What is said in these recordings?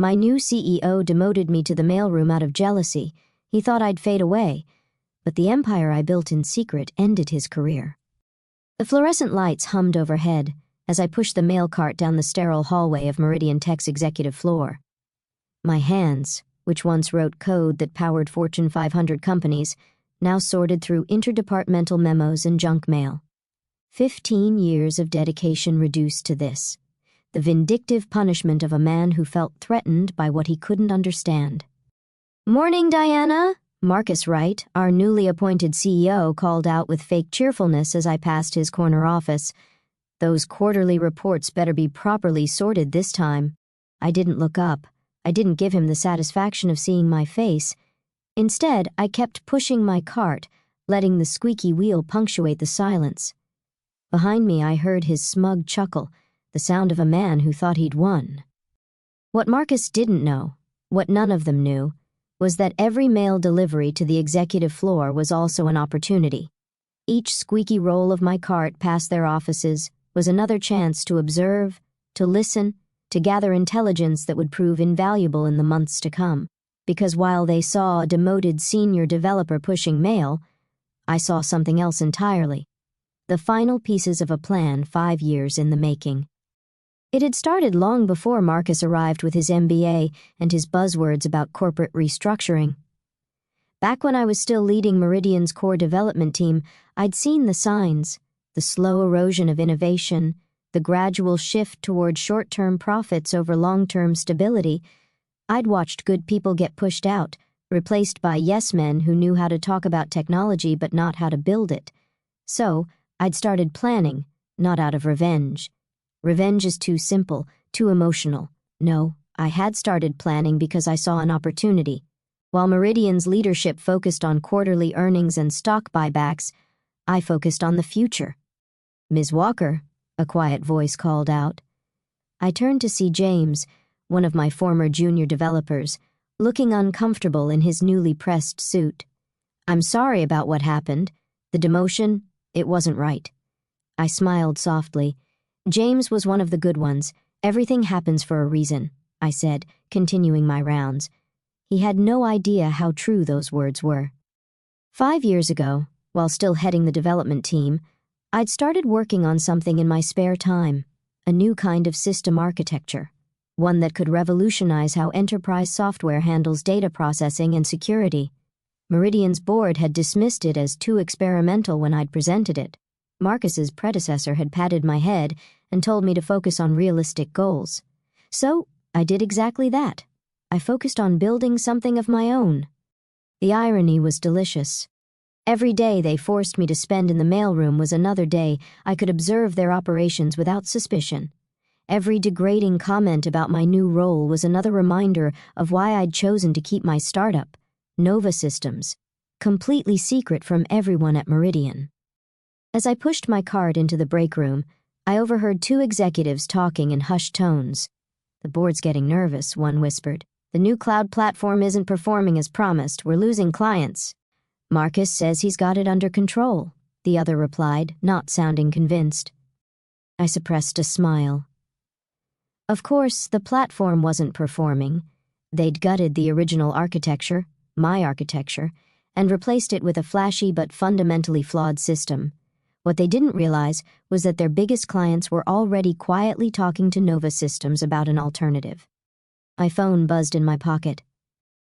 My new CEO demoted me to the mailroom out of jealousy. He thought I'd fade away, but the empire I built in secret ended his career. The fluorescent lights hummed overhead as I pushed the mail cart down the sterile hallway of Meridian Tech's executive floor. My hands, which once wrote code that powered Fortune 500 companies, now sorted through interdepartmental memos and junk mail. 15 years of dedication reduced to this, the vindictive punishment of a man who felt threatened by what he couldn't understand. "Morning, Diana," Marcus Wright, our newly appointed CEO, called out with fake cheerfulness as I passed his corner office. "Those quarterly reports better be properly sorted this time." I didn't look up. I didn't give him the satisfaction of seeing my face. Instead, I kept pushing my cart, letting the squeaky wheel punctuate the silence. Behind me, I heard his smug chuckle, the sound of a man who thought he'd won. What Marcus didn't know, what none of them knew, was that every mail delivery to the executive floor was also an opportunity. Each squeaky roll of my cart past their offices was another chance to observe, to listen, to gather intelligence that would prove invaluable in the months to come. Because while they saw a demoted senior developer pushing mail, I saw something else entirely. The final pieces of a plan 5 years in the making. It had started long before Marcus arrived with his MBA and his buzzwords about corporate restructuring. Back when I was still leading Meridian's core development team, I'd seen the signs, the slow erosion of innovation, the gradual shift toward short-term profits over long-term stability. I'd watched good people get pushed out, replaced by yes-men who knew how to talk about technology but not how to build it. So, I'd started planning, not out of revenge. Revenge is too simple, too emotional. No, I had started planning because I saw an opportunity. While Meridian's leadership focused on quarterly earnings and stock buybacks, I focused on the future. "Ms. Walker," a quiet voice called out. I turned to see James, one of my former junior developers, looking uncomfortable in his newly pressed suit. "I'm sorry about what happened. The demotion, it wasn't right." I smiled softly. James was one of the good ones. "Everything happens for a reason," I said, continuing my rounds. He had no idea how true those words were. 5 years ago, while still heading the development team, I'd started working on something in my spare time, a new kind of system architecture, one that could revolutionize how enterprise software handles data processing and security. Meridian's board had dismissed it as too experimental when I'd presented it. Marcus's predecessor had patted my head and told me to focus on realistic goals. So, I did exactly that. I focused on building something of my own. The irony was delicious. Every day they forced me to spend in the mailroom was another day I could observe their operations without suspicion. Every degrading comment about my new role was another reminder of why I'd chosen to keep my startup, Nova Systems, completely secret from everyone at Meridian. As I pushed my cart into the break room, I overheard 2 executives talking in hushed tones. "The board's getting nervous," one whispered. "The new cloud platform isn't performing as promised. We're losing clients." "Marcus says he's got it under control," the other replied, not sounding convinced. I suppressed a smile. Of course, the platform wasn't performing. They'd gutted the original architecture, my architecture, and replaced it with a flashy but fundamentally flawed system. What they didn't realize was that their biggest clients were already quietly talking to Nova Systems about an alternative. My phone buzzed in my pocket.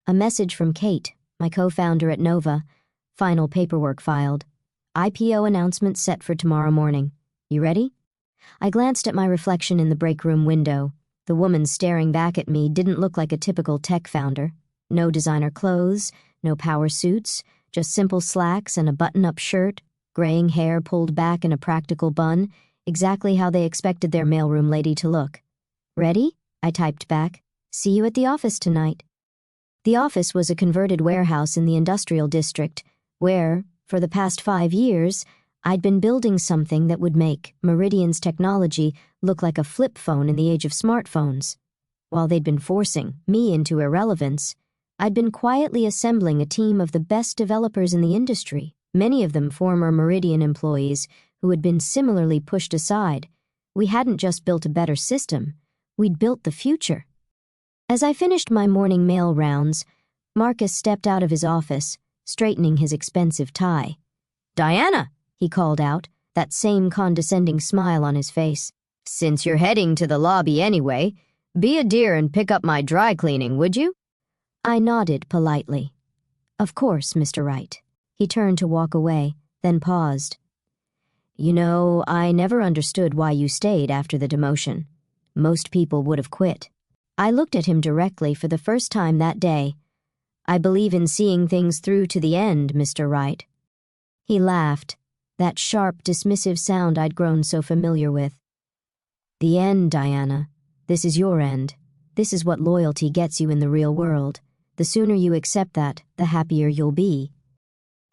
A message from Kate, my co-founder at Nova. Final paperwork filed. IPO announcement set for tomorrow morning. You ready? I glanced at my reflection in the break room window. The woman staring back at me didn't look like a typical tech founder. No designer clothes, no power suits, just simple slacks and a button-up shirt, graying hair pulled back in a practical bun, exactly how they expected their mailroom lady to look. "Ready?" I typed back. "See you at the office tonight." The office was a converted warehouse in the industrial district, where, for the past 5 years, I'd been building something that would make Meridian's technology look like a flip phone in the age of smartphones. While they'd been forcing me into irrelevance, I'd been quietly assembling a team of the best developers in the industry, many of them former Meridian employees who had been similarly pushed aside. We hadn't just built a better system, we'd built the future. As I finished my morning mail rounds, Marcus stepped out of his office, straightening his expensive tie. "Diana," he called out, that same condescending smile on his face. "Since you're heading to the lobby anyway, be a dear and pick up my dry cleaning, would you?" I nodded politely. "Of course, Mr. Wright." He turned to walk away, then paused. "You know, I never understood why you stayed after the demotion. Most people would have quit." I looked at him directly for the first time that day. "I believe in seeing things through to the end, Mr. Wright." He laughed, that sharp, dismissive sound I'd grown so familiar with. "The end, Diana. This is your end. This is what loyalty gets you in the real world. The sooner you accept that, the happier you'll be."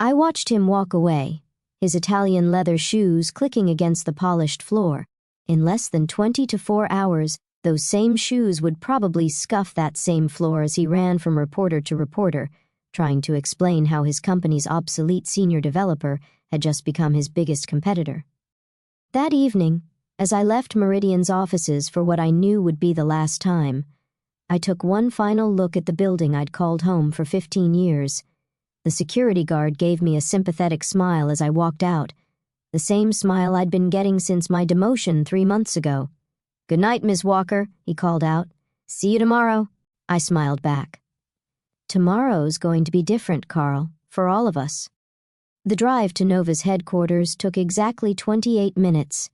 I watched him walk away, his Italian leather shoes clicking against the polished floor. In less than 24 hours, those same shoes would probably scuff that same floor as he ran from reporter to reporter, trying to explain how his company's obsolete senior developer had just become his biggest competitor. That evening, as I left Meridian's offices for what I knew would be the last time, I took one final look at the building I'd called home for 15 years. The security guard gave me a sympathetic smile as I walked out, the same smile I'd been getting since my demotion 3 months ago. "Good night, Miss Walker," he called out. "See you tomorrow." I smiled back. Tomorrow's going to be different, Carl, for all of us. The drive to Nova's headquarters took exactly 28 minutes.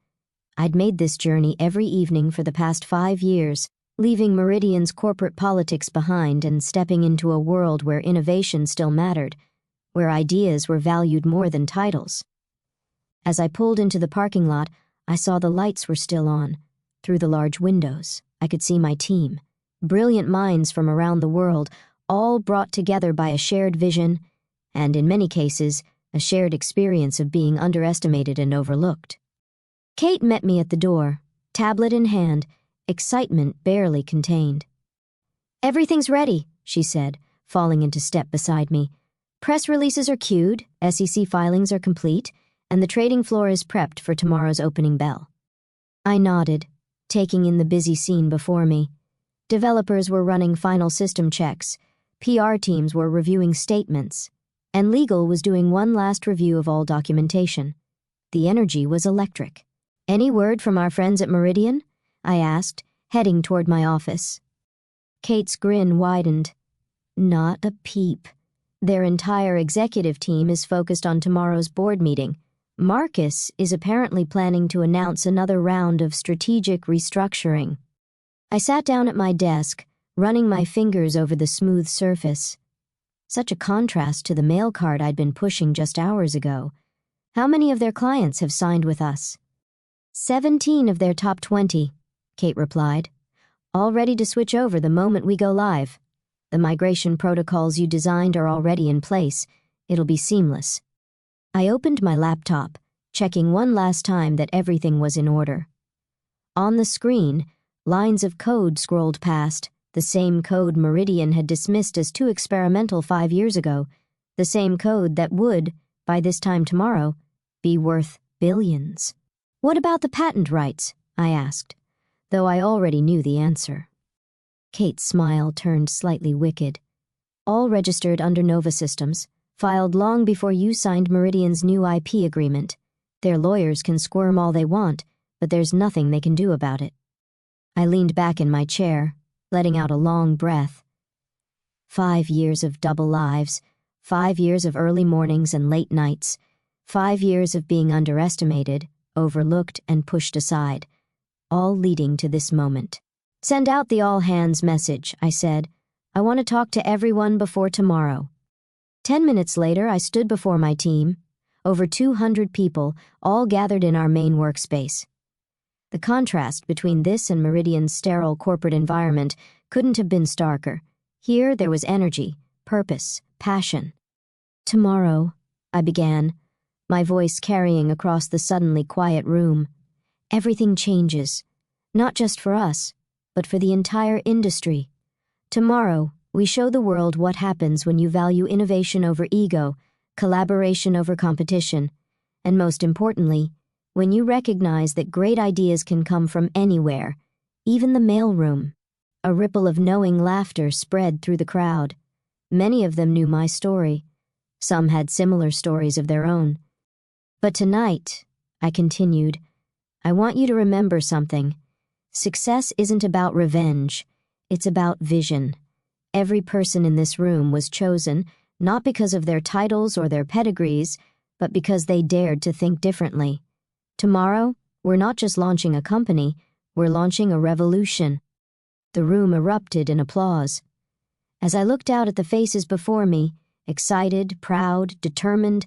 I'd made this journey every evening for the past 5 years, leaving Meridian's corporate politics behind and stepping into a world where innovation still mattered, where ideas were valued more than titles. As I pulled into the parking lot, I saw the lights were still on. Through the large windows, I could see my team, brilliant minds from around the world, all brought together by a shared vision, and in many cases, a shared experience of being underestimated and overlooked. Kate met me at the door, tablet in hand, excitement barely contained. "Everything's ready," she said, falling into step beside me. "Press releases are queued, SEC filings are complete, and the trading floor is prepped for tomorrow's opening bell." I nodded, taking in the busy scene before me. Developers were running final system checks, PR teams were reviewing statements, and legal was doing one last review of all documentation. The energy was electric. "Any word from our friends at Meridian?" I asked, heading toward my office. Kate's grin widened. "Not a peep. Their entire executive team is focused on tomorrow's board meeting. Marcus is apparently planning to announce another round of strategic restructuring." I sat down at my desk, running my fingers over the smooth surface. Such a contrast to the mail card I'd been pushing just hours ago. How many of their clients have signed with us? 17 of their top 20, Kate replied. "All ready to switch over the moment we go live. The migration protocols you designed are already in place. It'll be seamless." I opened my laptop, checking one last time that everything was in order. On the screen, lines of code scrolled past, the same code Meridian had dismissed as too experimental 5 years ago, the same code that would, by this time tomorrow, be worth billions. "What about the patent rights?" I asked, though I already knew the answer. Kate's smile turned slightly wicked. "All registered under Nova Systems, filed long before you signed Meridian's new IP agreement. Their lawyers can squirm all they want, but there's nothing they can do about it." I leaned back in my chair, letting out a long breath. 5 years of double lives, 5 years of early mornings and late nights, 5 years of being underestimated, overlooked, and pushed aside, all leading to this moment. "Send out the all-hands message," I said. "I want to talk to everyone before tomorrow." 10 minutes later, I stood before my team, over 200 people, all gathered in our main workspace. The contrast between this and Meridian's sterile corporate environment couldn't have been starker. Here there was energy, purpose, passion. "Tomorrow," I began, my voice carrying across the suddenly quiet room, "everything changes, not just for us, but for the entire industry. Tomorrow, we show the world what happens when you value innovation over ego, collaboration over competition, and most importantly, when you recognize that great ideas can come from anywhere, even the mailroom." A ripple of knowing laughter spread through the crowd. Many of them knew my story. Some had similar stories of their own. But tonight, I continued, I want you to remember something. Success isn't about revenge. It's about vision. Every person in this room was chosen, not because of their titles or their pedigrees, but because they dared to think differently. Tomorrow, we're not just launching a company, we're launching a revolution. The room erupted in applause. As I looked out at the faces before me, excited, proud, determined,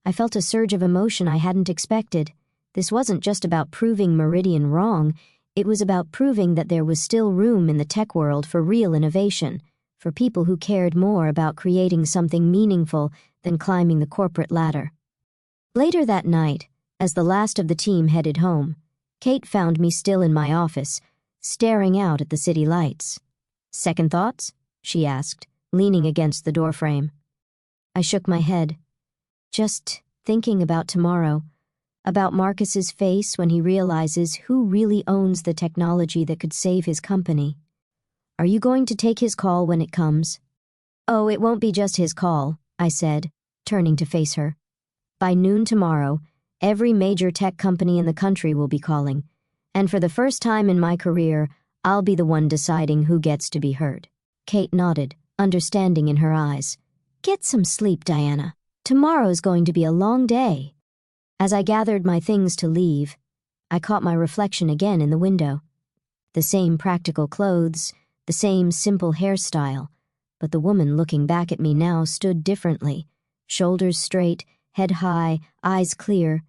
I felt a surge of emotion I hadn't expected. This wasn't just about proving Meridian wrong, it was about proving that there was still room in the tech world for real innovation, for people who cared more about creating something meaningful than climbing the corporate ladder. Later that night, as the last of the team headed home, Kate found me still in my office, staring out at the city lights. "Second thoughts?" she asked, leaning against the doorframe. I shook my head. Just thinking about tomorrow, about Marcus's face when he realizes who really owns the technology that could save his company. "Are you going to take his call when it comes?" "Oh, it won't be just his call," I said, turning to face her. "By noon tomorrow, every major tech company in the country will be calling, and for the first time in my career, I'll be the one deciding who gets to be heard." Kate nodded, understanding in her eyes. "Get some sleep, Diana. Tomorrow's going to be a long day." As I gathered my things to leave, I caught my reflection again in the window. The same practical clothes, the same simple hairstyle, but the woman looking back at me now stood differently, shoulders straight, head high, eyes clear.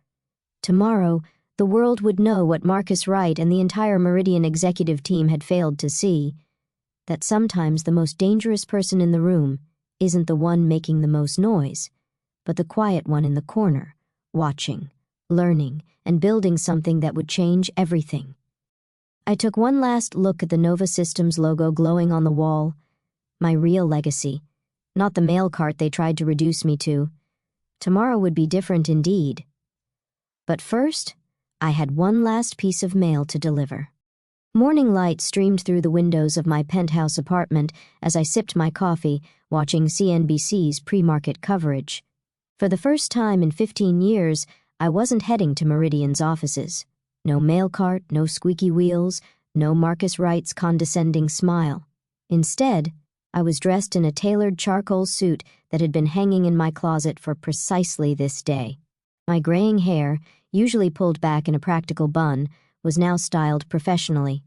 Tomorrow, the world would know what Marcus Wright and the entire Meridian executive team had failed to see, that sometimes the most dangerous person in the room isn't the one making the most noise, but the quiet one in the corner, watching, learning, and building something that would change everything. I took one last look at the Nova Systems logo glowing on the wall, my real legacy, not the mail cart they tried to reduce me to. Tomorrow would be different indeed. But first, I had one last piece of mail to deliver. Morning light streamed through the windows of my penthouse apartment as I sipped my coffee, watching CNBC's pre-market coverage. For the first time in 15 years, I wasn't heading to Meridian's offices. No mail cart, no squeaky wheels, no Marcus Wright's condescending smile. Instead, I was dressed in a tailored charcoal suit that had been hanging in my closet for precisely this day. My graying hair, usually pulled back in a practical bun, was now styled professionally.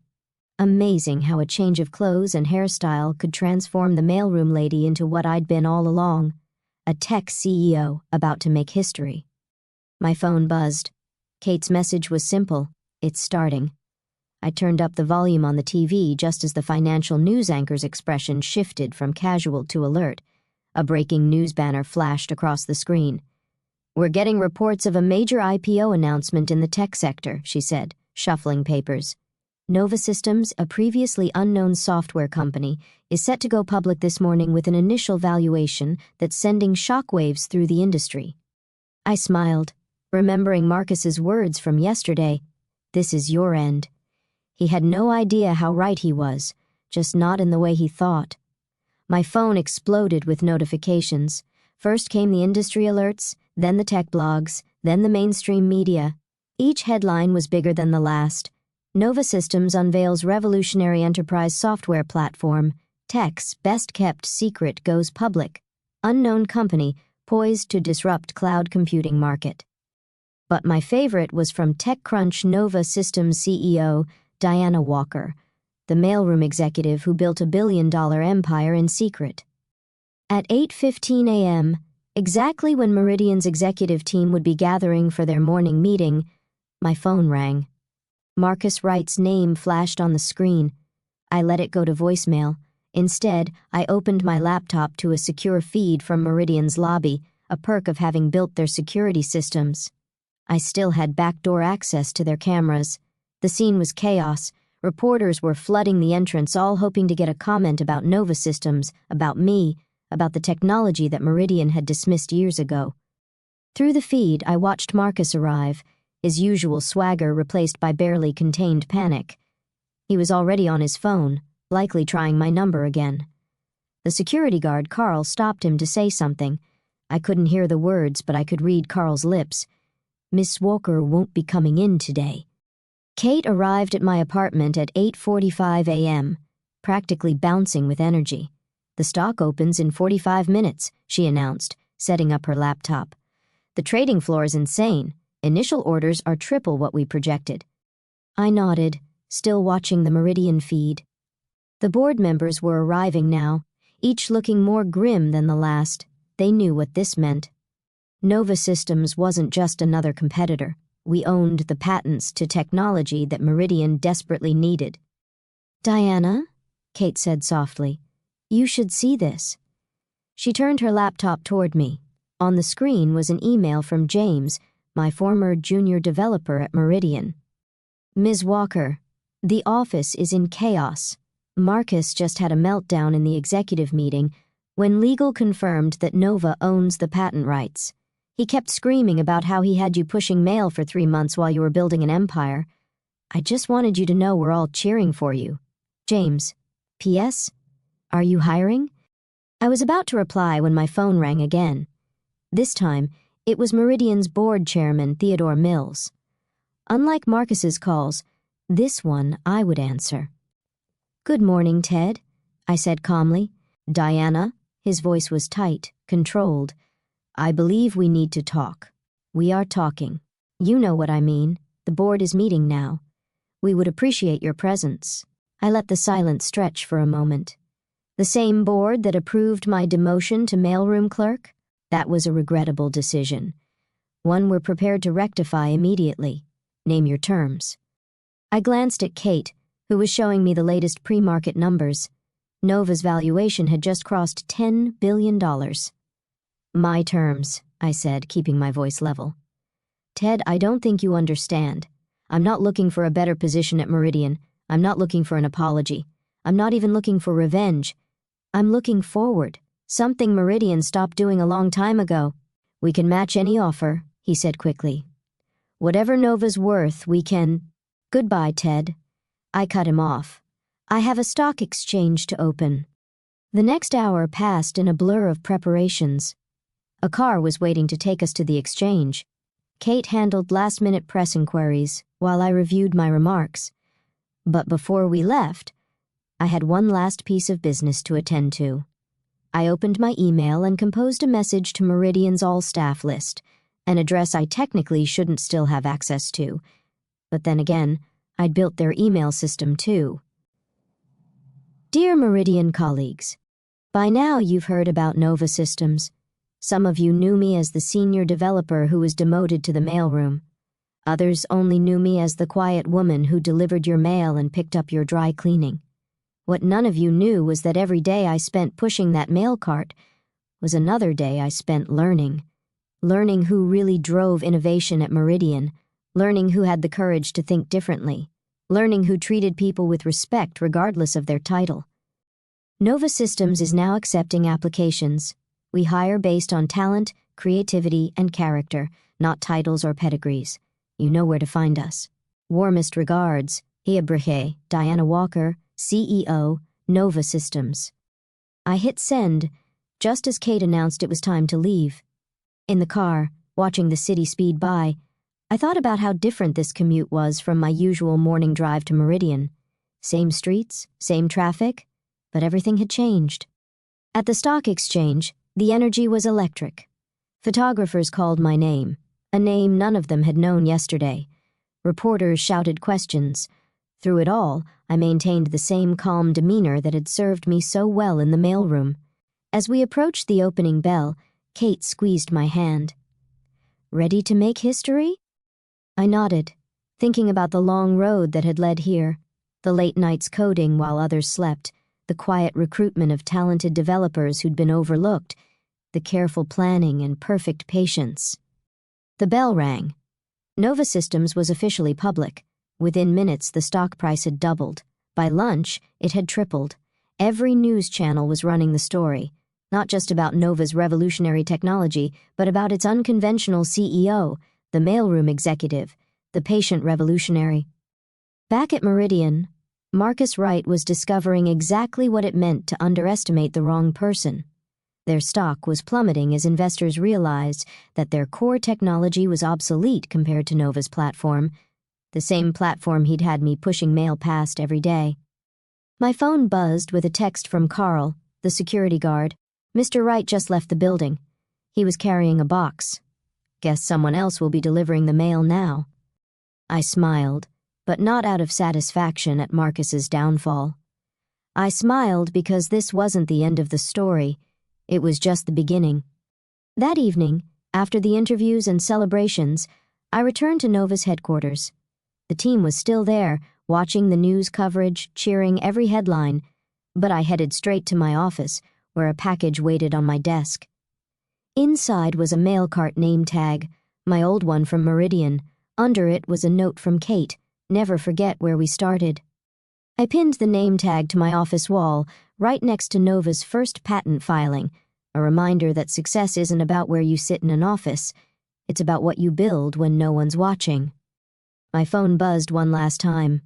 Amazing how a change of clothes and hairstyle could transform the mailroom lady into what I'd been all along, a tech CEO about to make history. My phone buzzed. Kate's message was simple: "It's starting." I turned up the volume on the TV just as the financial news anchor's expression shifted from casual to alert. A breaking news banner flashed across the screen. "We're getting reports of a major IPO announcement in the tech sector," she said, shuffling papers. "Nova Systems, a previously unknown software company, is set to go public this morning with an initial valuation that's sending shockwaves through the industry." I smiled, remembering Marcus's words from yesterday. "This is your end." He had no idea how right he was, just not in the way he thought. My phone exploded with notifications. First came the industry alerts, then the tech blogs, then the mainstream media. Each headline was bigger than the last. Nova Systems unveils revolutionary enterprise software platform. Tech's best-kept secret goes public. Unknown company poised to disrupt cloud computing market. But my favorite was from TechCrunch Nova Systems CEO Diana Walker, the mailroom executive who built a billion-dollar empire in secret. At 8:15 a.m., exactly when Meridian's executive team would be gathering for their morning meeting, my phone rang. Marcus Wright's name flashed on the screen. I let it go to voicemail. Instead, I opened my laptop to a secure feed from Meridian's lobby, a perk of having built their security systems. I still had backdoor access to their cameras. The scene was chaos. Reporters were flooding the entrance, all hoping to get a comment about Nova Systems, about me, about the technology that Meridian had dismissed years ago. Through the feed, I watched Marcus arrive, his usual swagger replaced by barely contained panic. He was already on his phone, likely trying my number again. The security guard, Carl, stopped him to say something. I couldn't hear the words, but I could read Carl's lips. "Miss Walker won't be coming in today." Kate arrived at my apartment at 8:45 a.m., practically bouncing with energy. "The stock opens in 45 minutes, she announced, setting up her laptop. "The trading floor is insane. Initial orders are triple what we projected." I nodded, still watching the Meridian feed. The board members were arriving now, each looking more grim than the last. They knew what this meant. Nova Systems wasn't just another competitor. We owned the patents to technology that Meridian desperately needed. "Diana," Kate said softly, "you should see this." She turned her laptop toward me. On the screen was an email from James, my former junior developer at Meridian. "Ms. Walker, the office is in chaos. Marcus just had a meltdown in the executive meeting when legal confirmed that Nova owns the patent rights. He kept screaming about how he had you pushing mail for 3 months while you were building an empire. I just wanted you to know we're all cheering for you. James. P.S. Are you hiring?" I was about to reply when my phone rang again. This time, it was Meridian's board chairman, Theodore Mills. Unlike Marcus's calls, this one I would answer. "Good morning, Ted," I said calmly. "Diana," his voice was tight, controlled. "I believe we need to talk. We are talking. You know what I mean. The board is meeting now. We would appreciate your presence." I let the silence stretch for a moment. The same board that approved my demotion to mailroom clerk? That was a regrettable decision. One we're prepared to rectify immediately. Name your terms. I glanced at Kate, who was showing me the latest pre-market numbers. Nova's valuation had just crossed $10 billion. "My terms," I said, keeping my voice level. "Ted, I don't think you understand. I'm not looking for a better position at Meridian. I'm not looking for an apology. I'm not even looking for revenge. I'm looking forward, something Meridian stopped doing a long time ago." "We can match any offer," he said quickly. "Whatever Nova's worth, we can—" "Goodbye, Ted." I cut him off. "I have a stock exchange to open." The next hour passed in a blur of preparations. A car was waiting to take us to the exchange. Kate handled last-minute press inquiries while I reviewed my remarks. But before we left, I had one last piece of business to attend to. I opened my email and composed a message to Meridian's all-staff list, an address I technically shouldn't still have access to. But then again, I'd built their email system too. "Dear Meridian colleagues, by now you've heard about Nova Systems. Some of you knew me as the senior developer who was demoted to the mailroom. Others only knew me as the quiet woman who delivered your mail and picked up your dry cleaning. What none of you knew was that every day I spent pushing that mail cart was another day I spent learning who really drove innovation at Meridian, learning who had the courage to think differently, learning who treated people with respect regardless of their title. Nova Systems is now accepting applications. We hire based on talent, creativity, and character, not titles or pedigrees. You know where to find us. Warmest regards, Hiabrihe, Diana Walker, CEO, Nova Systems. I hit send just as Kate announced it was time to leave. In the car, watching the city speed by, I thought about how different this commute was from my usual morning drive to Meridian. Same streets, same traffic, but everything had changed. At the stock exchange, the energy was electric. Photographers called my name, a name none of them had known yesterday. Reporters shouted questions. Through it all, I maintained the same calm demeanor that had served me so well in the mailroom. As we approached the opening bell, Kate squeezed my hand. "Ready to make history?" I nodded, thinking about the long road that had led here, the late nights coding while others slept, the quiet recruitment of talented developers who'd been overlooked, the careful planning and perfect patience. The bell rang. Nova Systems was officially public. Within minutes, the stock price had doubled. By lunch, it had tripled. Every news channel was running the story, not just about Nova's revolutionary technology, but about its unconventional CEO, the mailroom executive, the patient revolutionary. Back at Meridian, Marcus Wright was discovering exactly what it meant to underestimate the wrong person. Their stock was plummeting as investors realized that their core technology was obsolete compared to Nova's platform, the same platform he'd had me pushing mail past every day. My phone buzzed with a text from Carl, the security guard. Mr. Wright just left the building. He was carrying a box. Guess someone else will be delivering the mail now. I smiled, but not out of satisfaction at Marcus's downfall. I smiled because this wasn't the end of the story. It was just the beginning. That evening, after the interviews and celebrations, I returned to Nova's headquarters. The team was still there, watching the news coverage, cheering every headline, but I headed straight to my office, where a package waited on my desk. Inside was a mail cart name tag, my old one from Meridian. Under it was a note from Kate, "Never forget where we started." I pinned the name tag to my office wall, right next to Nova's first patent filing, a reminder that success isn't about where you sit in an office, it's about what you build when no one's watching. My phone buzzed one last time.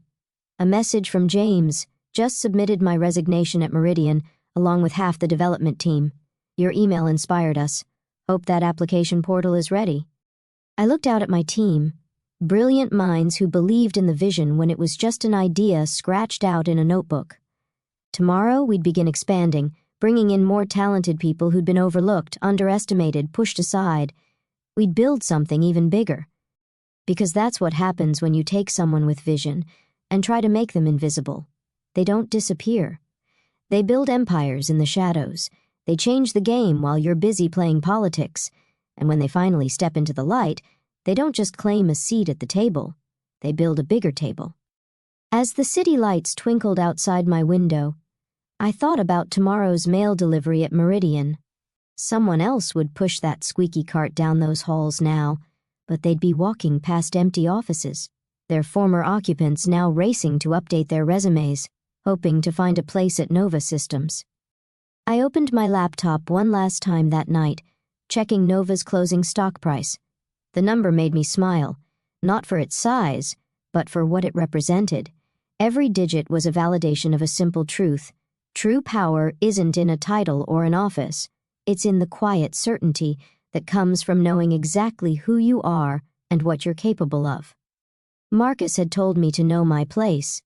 A message from James. Just submitted my resignation at Meridian, along with half the development team. Your email inspired us. Hope that application portal is ready. I looked out at my team. Brilliant minds who believed in the vision when it was just an idea scratched out in a notebook. Tomorrow, we'd begin expanding, bringing in more talented people who'd been overlooked, underestimated, pushed aside. We'd build something even bigger. Because that's what happens when you take someone with vision and try to make them invisible. They don't disappear. They build empires in the shadows. They change the game while you're busy playing politics. And when they finally step into the light, they don't just claim a seat at the table. They build a bigger table. As the city lights twinkled outside my window, I thought about tomorrow's mail delivery at Meridian. Someone else would push that squeaky cart down those halls now, but they'd be walking past empty offices, their former occupants now racing to update their resumes, hoping to find a place at Nova Systems. I opened my laptop one last time that night, checking Nova's closing stock price. The number made me smile, not for its size, but for what it represented. Every digit was a validation of a simple truth. True power isn't in a title or an office. It's in the quiet certainty that comes from knowing exactly who you are and what you're capable of. Marcus had told me to know my place.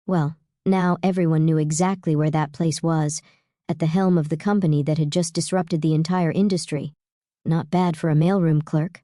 Well, now everyone knew exactly where that place was, at the helm of the company that had just disrupted the entire industry. Not bad for a mailroom clerk.